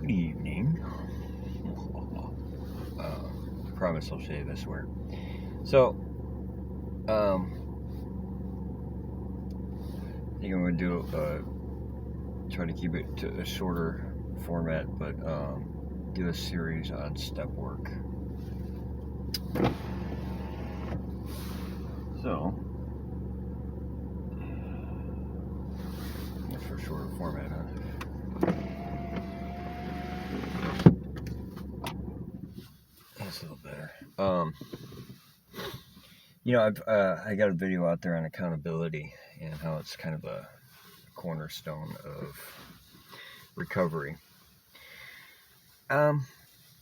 Good evening. I promise I'll shave, I swear. So, I think I'm going to try to keep it to a shorter format, but do a series on step work. So, that's for shorter format, huh? That's a little better. I got a video out there on accountability and how it's kind of a cornerstone of recovery. I've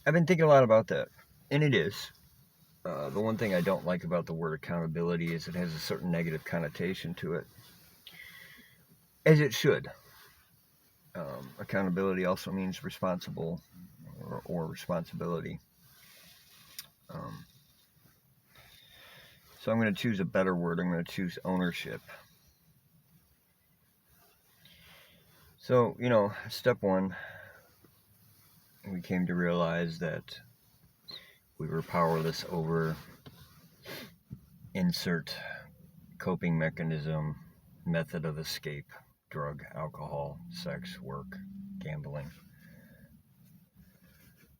been thinking a lot about that, and it is. The one thing I don't like about the word accountability is it has a certain negative connotation to it, as it should. Accountability also means responsible or responsibility. So I'm going to choose a better word. I'm going to choose ownership. So, step one, we came to realize that we were powerless over insert coping mechanism, method of escape, drug, alcohol, sex, work, gambling.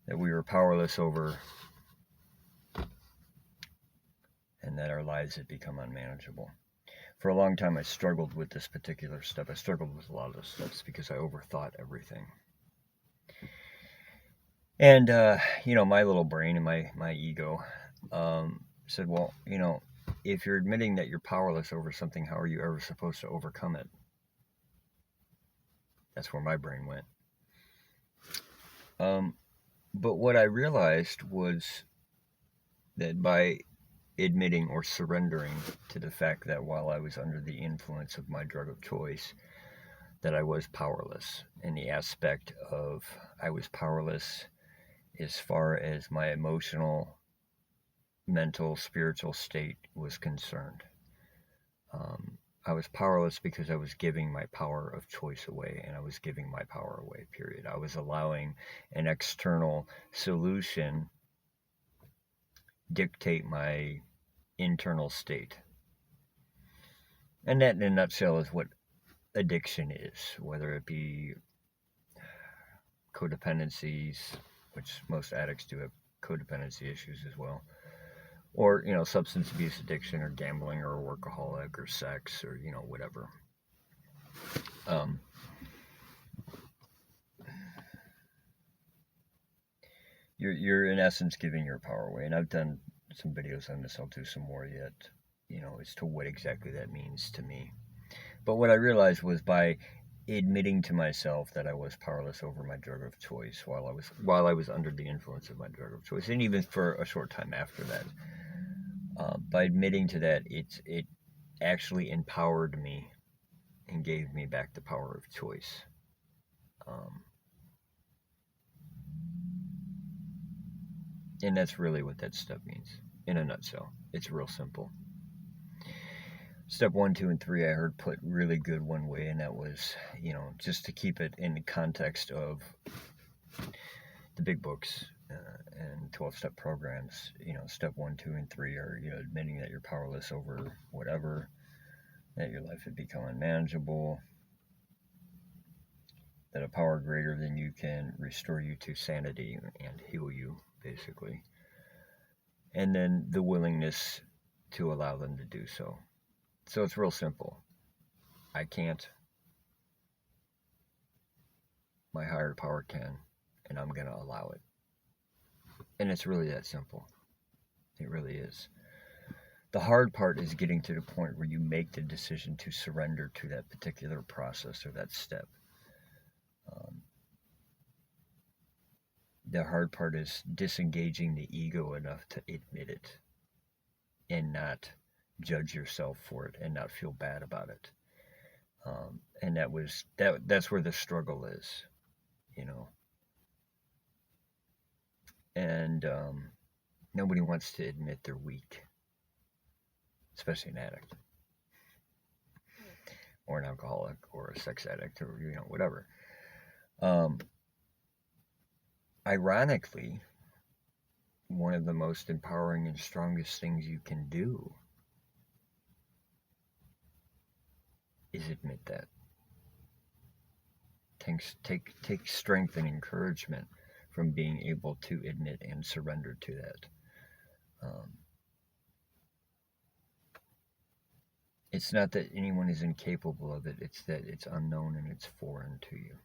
That we were powerless over, and that our lives had become unmanageable. For a long time, I struggled with this particular step. I struggled with a lot of the steps because I overthought everything. And, my little brain and my ego said, well, if you're admitting that you're powerless over something, how are you ever supposed to overcome it? That's where my brain went. But what I realized was that by admitting or surrendering to the fact that while I was under the influence of my drug of choice, that I was powerless. And the aspect of I was powerless as far as my emotional, mental, spiritual state was concerned. I was powerless because I was giving my power of choice away, and I was giving my power away, period. I was allowing an external solution dictate my internal state. And that, in a nutshell, is what addiction is, whether it be codependencies, which most addicts do have codependency issues as well, or, substance abuse addiction, or gambling, or a workaholic, or sex, or, whatever. You're in essence giving your power away, and I've done some videos on this. I'll do some more yet, as to what exactly that means to me. But what I realized was by admitting to myself that I was powerless over my drug of choice while I was under the influence of my drug of choice, and even for a short time after that, by admitting to that, it actually empowered me and gave me back the power of choice. And that's really what that step means in a nutshell. It's real simple. Step 1, 2, and 3 I heard put really good one way, and that was, just to keep it in the context of the big books and 12-step programs. Step 1, 2, and 3 are, admitting that you're powerless over whatever, that your life had become unmanageable, that a power greater than you can restore you to sanity and heal you, basically. And then the willingness to allow them to do so. So it's real simple. I can't. My higher power can, and I'm going to allow it. And it's really that simple. It really is. The hard part is getting to the point where you make the decision to surrender to that particular process or that step. The hard part is disengaging the ego enough to admit it and not judge yourself for it and not feel bad about it. And that's where the struggle is, And nobody wants to admit they're weak, especially an addict or an alcoholic or a sex addict or, whatever. ironically, one of the most empowering and strongest things you can do is admit that. Take strength and encouragement from being able to admit and surrender to that. It's not that anyone is incapable of it, it's that it's unknown and it's foreign to you.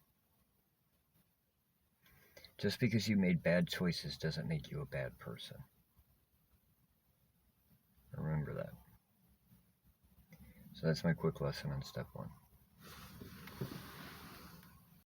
Just because you made bad choices doesn't make you a bad person. Remember that. So that's my quick lesson on step 1.